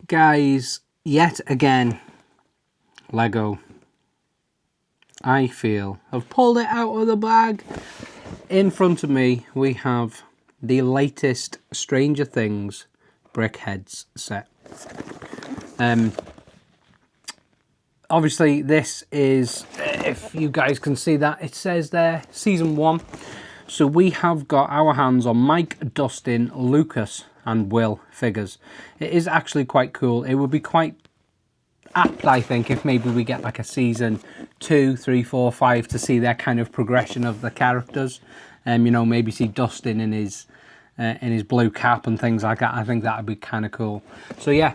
Guys, yet again, Lego, I feel, have pulled it out of the bag. In front of me, we have the latest Stranger Things BrickHeadz set. Obviously, this is, if you guys can see that, it says there, Season 1. So we have got our hands on Mike, Dustin, Lucas, and Will figures. It is actually quite cool. It would be quite apt, I think, if maybe we get like a Season 2, 3, 4, 5 to see their kind of progression of the characters. You know, maybe see Dustin in his blue cap and things like that. I think that would be kind of cool. So yeah,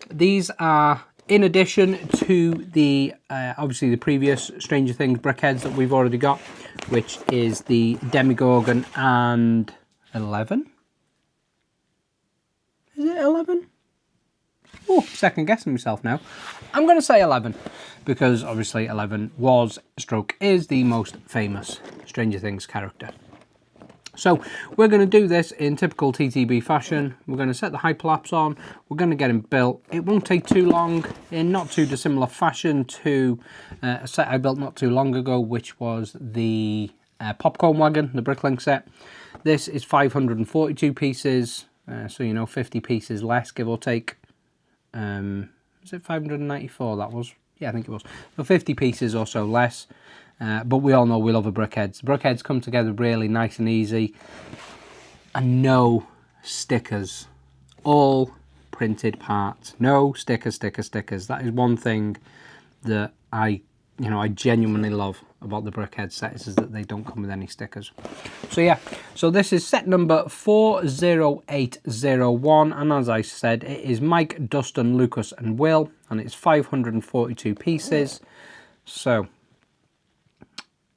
these are in addition to the obviously the previous Stranger Things BrickHeadz that we've already got, which is the Demogorgon and 11. Is it 11? Oh, second guessing myself now. I'm going to say 11 because obviously 11 was, stroke is, the most famous Stranger Things character. So we're going to do this in typical TTB fashion. We're going to set the hyperlapse on. We're going to get him built. It won't take too long, in not too dissimilar fashion to a set I built not too long ago, which was the popcorn wagon, the Bricklink set. This is 542 pieces, so you know 50 pieces less, give or take. Was it 594 that was? Yeah, I think it was. So 50 pieces or so less. But we all know we love a BrickHeadz. BrickHeadz come together really nice and easy. And no stickers. All printed parts. No stickers. That is one thing that I genuinely love about the BrickHeadz sets, is that they don't come with any stickers. So yeah, so this is set number 40801, and as I said, it is Mike, Dustin, Lucas and Will, and it's 542 pieces. So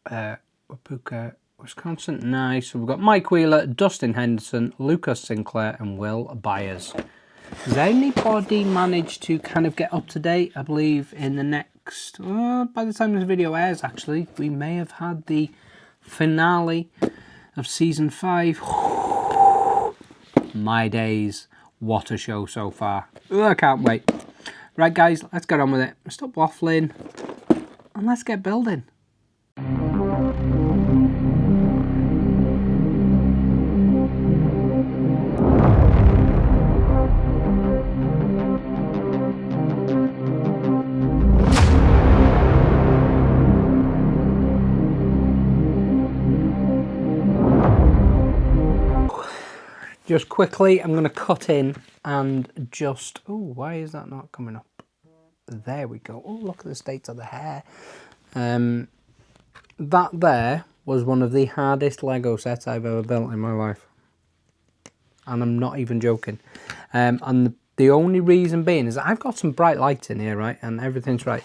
Wapuka, Wisconsin, nice. So we've got Mike Wheeler, Dustin Henderson, Lucas Sinclair and Will Byers. Has anybody managed to kind of get up to date? I believe in the next, by the time this video airs actually, we may have had the finale of Season 5. My days, what a show so far. I can't wait. Right guys, let's get on with it. Stop waffling and let's get building. Just quickly, I'm going to cut in and just... Oh, why is that not coming up? There we go. Oh, look at the state of the hair. That there was one of the hardest Lego sets I've ever built in my life. And I'm not even joking. And the only reason being is that I've got some bright lights in here, right? And everything's right.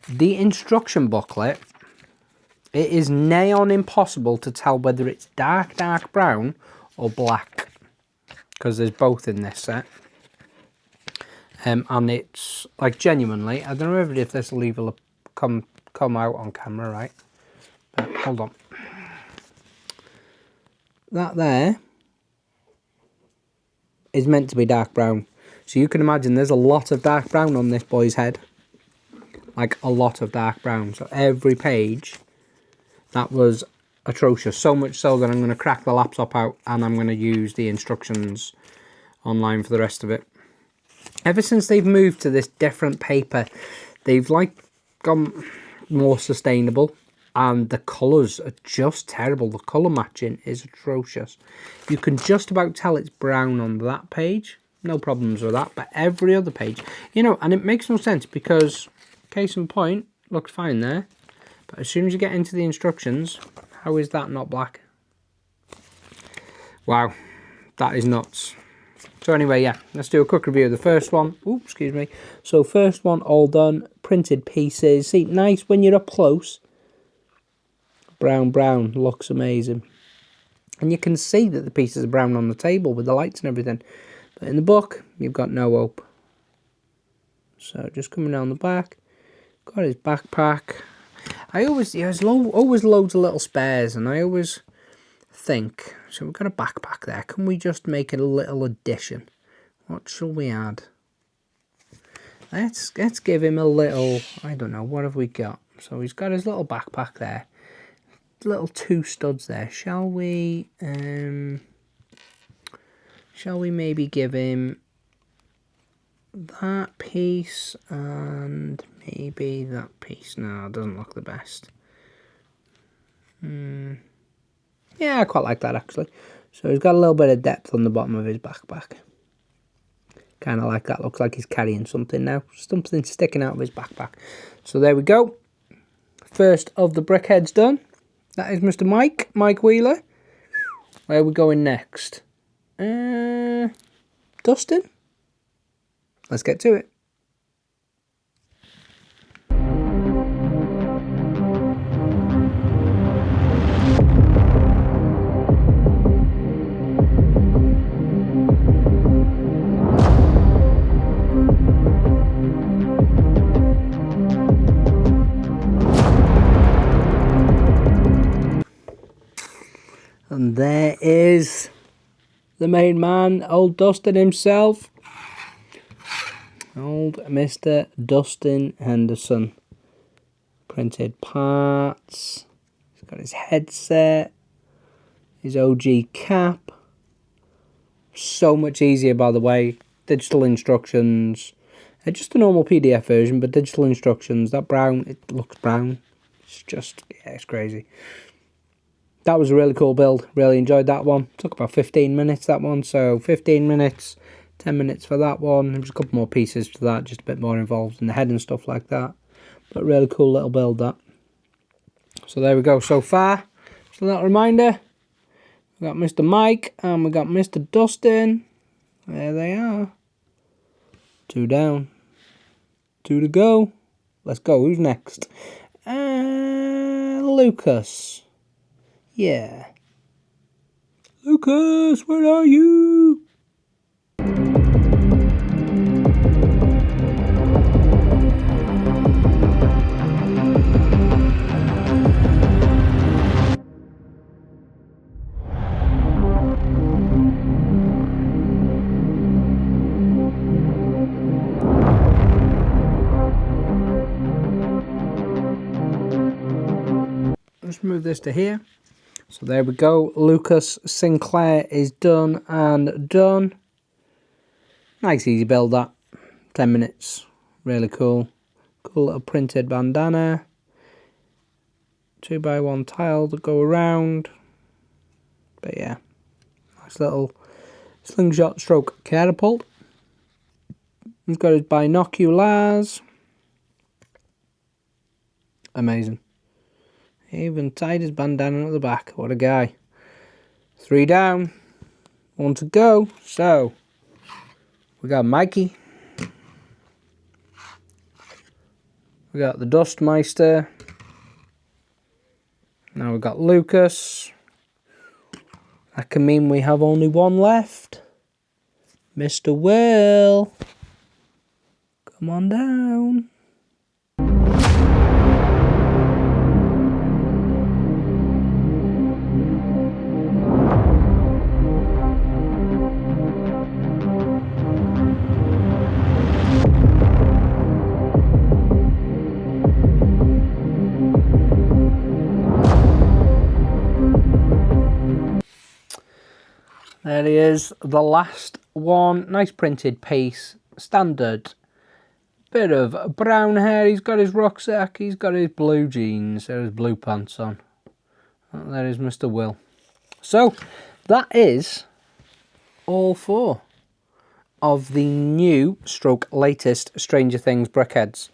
The instruction booklet, it is neon impossible to tell whether it's dark brown or black, because there's both in this set. And it's like genuinely, I don't know if this will even come out on camera, right? But hold on. That there is meant to be dark brown. So you can imagine there's a lot of dark brown on this boy's head. Like a lot of dark brown. So every page, that was atrocious. So much so that I'm going to crack the laptop out and I'm going to use the instructions online for the rest of it. Ever since they've moved to this different paper, they've like gone more sustainable, and the colours are just terrible. The colour matching is atrocious. You can just about tell it's brown on that page. No problems with that. But every other page, you know, and it makes no sense because, case in point, looks fine there. But as soon as you get into the instructions, how is that not black? Wow, that is nuts. So anyway, yeah, let's do a quick review of the first one. Oops, excuse me. So first one, all done, printed pieces. See, nice when you're up close. Brown, looks amazing. And you can see that the pieces are brown on the table with the lights and everything. But in the book, you've got no hope. So just coming down the back, got his backpack. There's always loads of little spares, and I always think, so we've got a backpack there. Can we just make it a little addition? What shall we add? let's give him a little, I don't know, what have we got? So he's got his little backpack there. Little 2 studs there. Shall we maybe give him that piece and maybe that piece? No, it doesn't look the best. Yeah, I quite like that actually. So he's got a little bit of depth on the bottom of his backpack. Kind of like that. Looks like he's carrying something now. Something sticking out of his backpack. So there we go. First of the BrickHeadz done. That is Mr. Mike Wheeler. Where are we going next? Dustin? Let's get to it. And there is the main man, old Dustin himself. Old Mr. Dustin Henderson. Printed parts. He's got his headset. His OG cap. So much easier, by the way. Digital instructions. Just a normal PDF version, but digital instructions. That brown, it looks brown. It's just, yeah, it's crazy. That was a really cool build. Really enjoyed that one. Took about 15 minutes, that one. So 15 minutes, 10 minutes for that one. There was a couple more pieces to that, just a bit more involved in the head and stuff like that. But really cool little build, that. So there we go so far. Just a little reminder. We got Mr. Mike and we got Mr. Dustin. There they are. 2 down. 2 to go. Let's go. Who's next? Lucas. Yeah. Lucas, where are you? Let's move this to here. So there we go. Lucas Sinclair is done and done. Nice easy build, that. 10 minutes. Really cool. Cool little printed bandana. 2x1 tile to go around. But yeah. Nice little slingshot stroke catapult. He's got his binoculars. Amazing. Even tied his bandana at the back. What a guy. 3 down. 1 to go. So, we got Mikey. We got the Dustmeister. Now we've got Lucas. That can mean we have only 1 left. Mr. Will. Come on down. There he is, the last one. Nice printed piece, standard. Bit of brown hair, he's got his rucksack, he's got his blue jeans, there his blue pants on. And there is Mr. Will. So, that is all 4 of the new stroke latest Stranger Things BrickHeadz.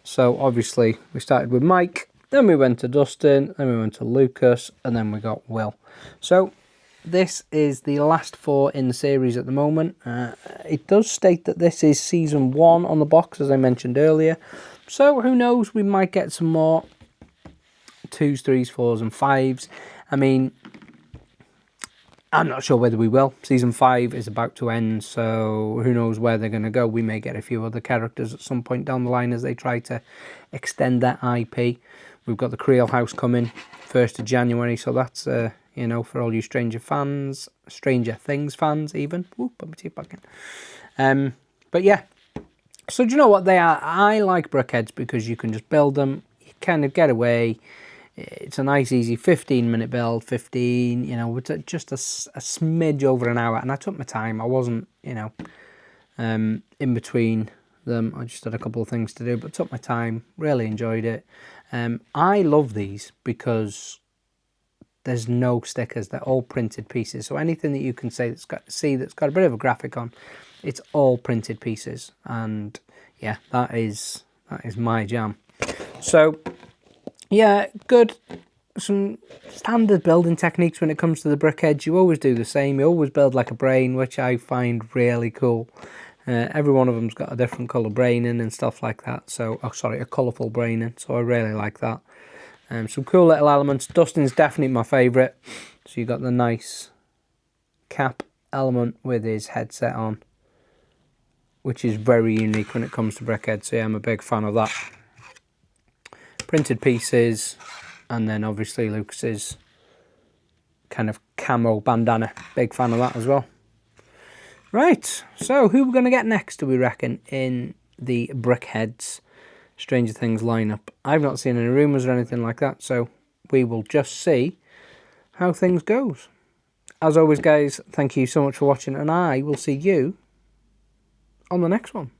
So, obviously, we started with Mike, then we went to Dustin, then we went to Lucas, and then we got Will. So, this is the last 4 in the series at the moment. It does state that this is season 1 on the box, as I mentioned earlier. So who knows, we might get some more 2s, 3s, 4s and 5s. I mean, I'm not sure whether we will. Season 5 is about to end, so who knows where they're going to go. We may get a few other characters at some point down the line as they try to extend that IP. We've got the Creel House coming 1st of January, so that's you know, for all you Stranger Things fans even. Whoop, put my teeth back in. But yeah, So do you know what they are? I like BrickHeadz because you can just build them, you kind of get away. It's a nice, easy 15-minute build, 15, you know, just a smidge over an hour. And I took my time. I wasn't, you know, in between them. I just had a couple of things to do, but took my time, really enjoyed it. I love these because there's no stickers. They're all printed pieces. So anything that you can see that's got a bit of a graphic on, it's all printed pieces. And yeah, that is my jam. So yeah, good. Some standard building techniques when it comes to the BrickHeadz. You always do the same. You always build like a brain, which I find really cool. Every one of them's got a different colour braining and stuff like that. So, oh sorry, a colourful braining. So I really like that. Some cool little elements. Dustin's definitely my favourite. So you got the nice cap element with his headset on, which is very unique when it comes to BrickHeadz. So yeah, I'm a big fan of that. Printed pieces, and then obviously Lucas's kind of camo bandana. Big fan of that as well. Right, so who we're going to get next, do we reckon, in the BrickHeadz Stranger Things lineup? I've not seen any rumours or anything like that, so we will just see how things goes. As always, guys, thank you so much for watching, and I will see you on the next one.